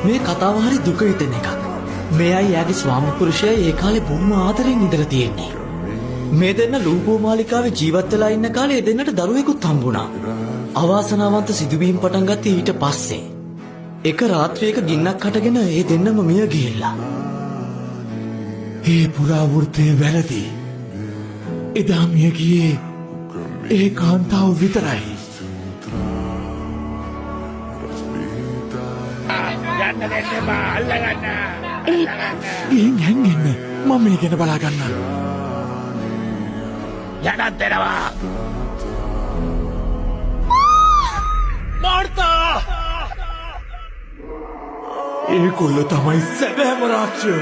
මේ කතාව හරි දුක හිතෙන එකක්. මෙයයි යාගේ ස්වාමි පුරුෂයයි ඒ කාලේ බොහොම ආදරෙන් ඉඳලා තියෙන්නේ. මේ දෙන්න ලූපෝ මාලිකාවේ ජීවත් වෙලා ඉන්න කාලේ දෙන්නට දරුවෙකුත් හම්බුණා. අවාසනාවන්ත සිදුවීම් පටන් ගත්තේ ඊට පස්සේ. එක රාත්‍රියක ගින්නක් හටගෙන ඒ දෙන්නම මිය ගිහිල්ලා. ඒ පුරාවෘත්තය වැරදි. එදා මිය ගියේ ඒ කාන්තාව විතරයි. ගිහින් හැංගෙන්න. මම මේ ගැන බලා ගන්න. යන්නත් දෙනවා. මාර්තා! ඒගොල්ලෝ තමයි සැබෑම රාක්ෂය.